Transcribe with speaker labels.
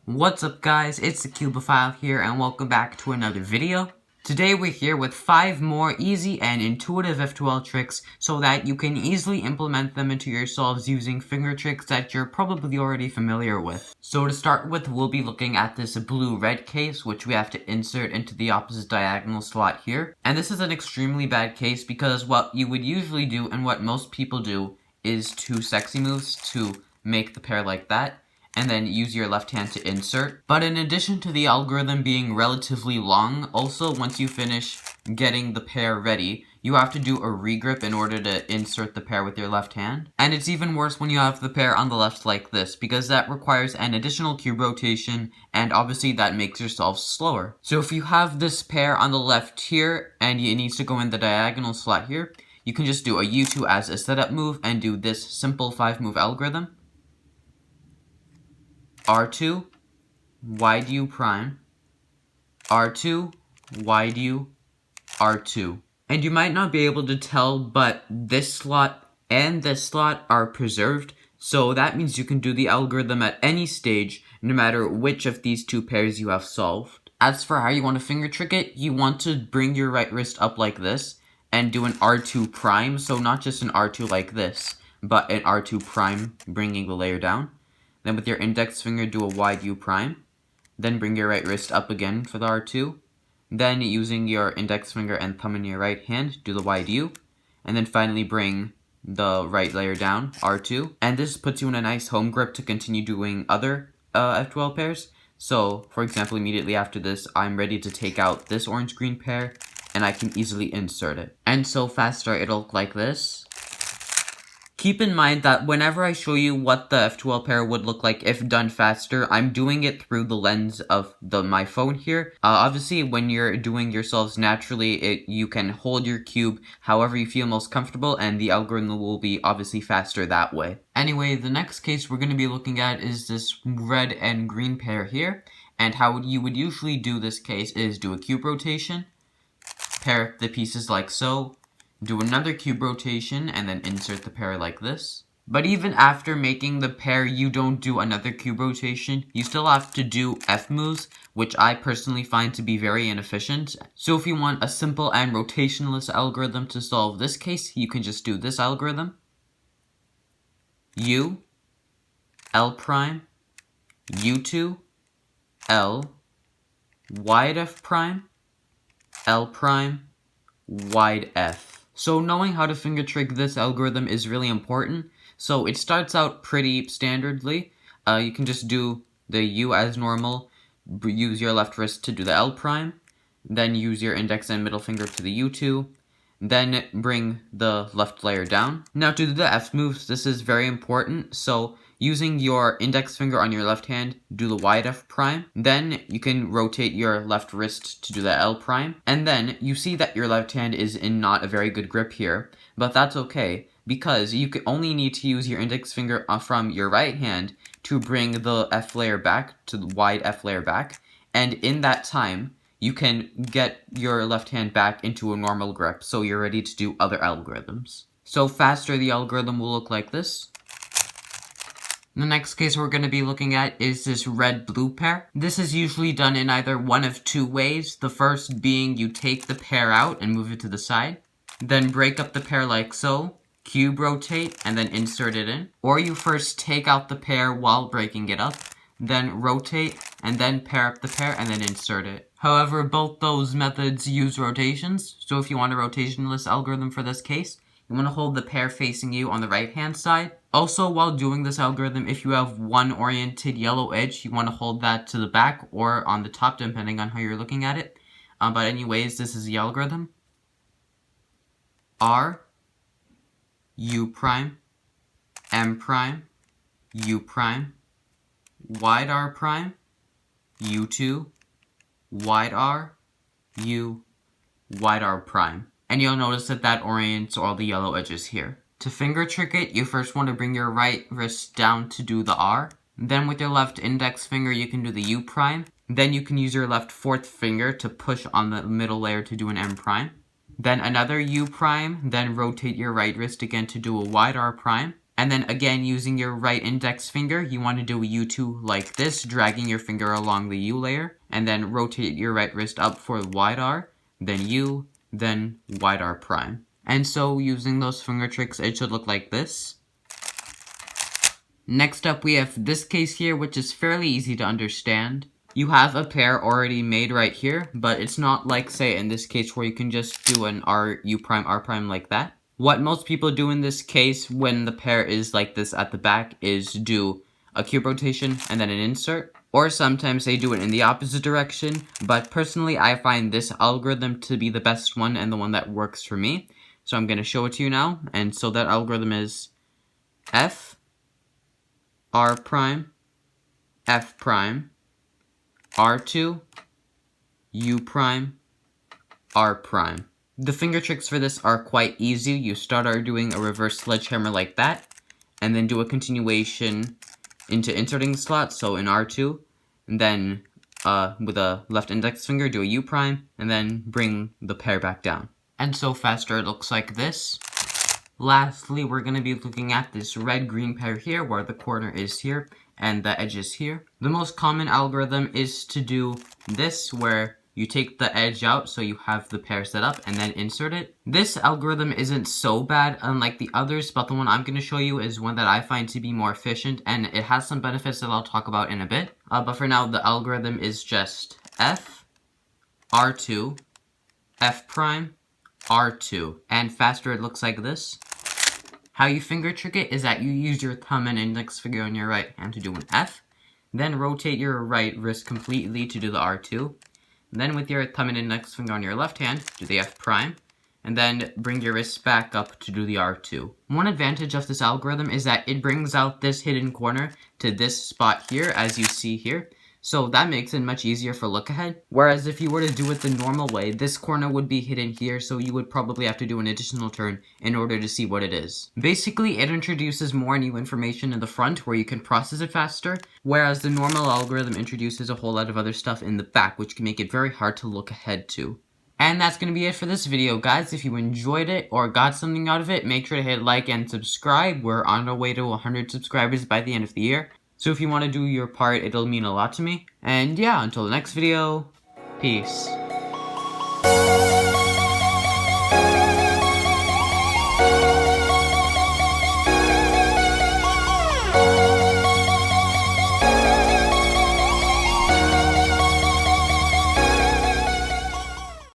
Speaker 1: What's up guys, it's the Cubophile here and welcome back to another video. Today we're here with 5 more easy and intuitive F2L tricks so that you can easily implement them into your solves using finger tricks that you're probably already familiar with. So to start with, we'll be looking at this blue-red case which we have to insert into the opposite diagonal slot here. And this is an extremely bad case because what you would usually do and what most people do is 2 sexy moves to make the pair like that, and then use your left hand to insert. But in addition to the algorithm being relatively long, also once you finish getting the pair ready, you have to do a regrip in order to insert the pair with your left hand. And it's even worse when you have the pair on the left like this, because that requires an additional cube rotation, and obviously that makes your solve slower. So if you have this pair on the left here, and it needs to go in the diagonal slot here, you can just do a U2 as a setup move and do this simple 5-move algorithm. R2, wide U prime, R2, wide U, R2. And you might not be able to tell, but this slot and this slot are preserved, so that means you can do the algorithm at any stage, no matter which of these 2 pairs you have solved. As for how you want to finger trick it, you want to bring your right wrist up like this, and do an R2 prime, so not just an R2 like this, but an R2 prime, bringing the layer down. Then with your index finger, do a wide U prime. Then bring your right wrist up again for the R2. Then using your index finger and thumb in your right hand, do the wide U. And then finally bring the right layer down, R2. And this puts you in a nice home grip to continue doing other F2L pairs. So, for example, immediately after this, I'm ready to take out this orange-green pair, and I can easily insert it. And so faster, it'll look like this. Keep in mind that whenever I show you what the F2L pair would look like if done faster, I'm doing it through the lens of my phone here. Obviously, when you're doing your solves naturally, you can hold your cube however you feel most comfortable, and the algorithm will be obviously faster that way. Anyway, the next case we're going to be looking at is this red and green pair here, and how you would usually do this case is do a cube rotation, pair the pieces like so, do another cube rotation, and then insert the pair like this. But even after making the pair, you don't do another cube rotation. You still have to do F moves, which I personally find to be very inefficient. So if you want a simple and rotationless algorithm to solve this case, you can just do this algorithm. U, L prime, U2, L, wide F prime, L prime, wide F. So knowing how to finger trick this algorithm is really important. So it starts out pretty standardly. You can just do the U as normal, use your left wrist to do the L prime, then use your index and middle finger to the U2, then bring the left layer down. Now to do the F moves, this is very important. So using your index finger on your left hand, do the wide F prime. Then you can rotate your left wrist to do the L prime. And then you see that your left hand is in not a very good grip here, but that's okay because you can only need to use your index finger from your right hand to bring the F layer back, to the wide F layer back. And in that time, you can get your left hand back into a normal grip, so you're ready to do other algorithms. So faster, the algorithm will look like this. The next case we're going to be looking at is this red-blue pair. This is usually done in either one of 2 ways. The first being you take the pair out and move it to the side, then break up the pair like so, cube rotate, and then insert it in. Or you first take out the pair while breaking it up, then rotate, and then pair up the pair and then insert it. However, both those methods use rotations, so if you want a rotationless algorithm for this case, you want to hold the pair facing you on the right hand side. Also, while doing this algorithm, if you have one oriented yellow edge, you want to hold that to the back or on the top, depending on how you're looking at it. But anyways, this is the algorithm. R, U prime, M prime, U prime, wide R prime, U2, wide R, U, wide R prime. And you'll notice that that orients all the yellow edges here. To finger trick it, you first want to bring your right wrist down to do the R. Then with your left index finger, you can do the U prime. Then you can use your left 4th finger to push on the middle layer to do an M prime. Then another U prime, then rotate your right wrist again to do a wide R prime. And then again, using your right index finger, you want to do a U2 like this, dragging your finger along the U layer, and then rotate your right wrist up for wide R, then U, then wide R prime. And so using those finger tricks, it should look like this. Next up, we have this case here, which is fairly easy to understand. You have a pair already made right here, but it's not like, say, in this case where you can just do an R, U prime, R prime like that. What most people do in this case when the pair is like this at the back is do a cube rotation and then an insert. Or sometimes they do it in the opposite direction, but personally I find this algorithm to be the best one and the one that works for me. So I'm going to show it to you now. And so that algorithm is F, R prime, F prime, R2, U prime, R prime. The finger tricks for this are quite easy. You start out doing a reverse sledgehammer like that, and then do a continuation into inserting the slot, so in R2, and then with a left index finger do a U prime, and then bring the pair back down. And so faster it looks like this. Lastly, we're going to be looking at this red-green pair here, where the corner is here, and the edge is here. The most common algorithm is to do this, where you take the edge out so you have the pair set up and then insert it. This algorithm isn't so bad unlike the others, but the one I'm going to show you is one that I find to be more efficient, and it has some benefits that I'll talk about in a bit. But for now, the algorithm is just F, R2, F prime, R2, and faster it looks like this. How you finger trick it is that you use your thumb and index finger on your right hand to do an F, then rotate your right wrist completely to do the R2, then with your thumb and index finger on your left hand, do the F prime, and then bring your wrist back up to do the R2. One advantage of this algorithm is that it brings out this hidden corner to this spot here, as you see here, so that makes it much easier for look ahead. Whereas if you were to do it the normal way, this corner would be hidden here, so you would probably have to do an additional turn in order to see what it is. Basically, it introduces more new information in the front where you can process it faster, whereas the normal algorithm introduces a whole lot of other stuff in the back, which can make it very hard to look ahead to. And that's going to be it for this video, guys. If you enjoyed it or got something out of it, make sure to hit like and subscribe. We're on our way to 100 subscribers by the end of the year. So if you want to do your part, it'll mean a lot to me. And yeah, until the next video, peace.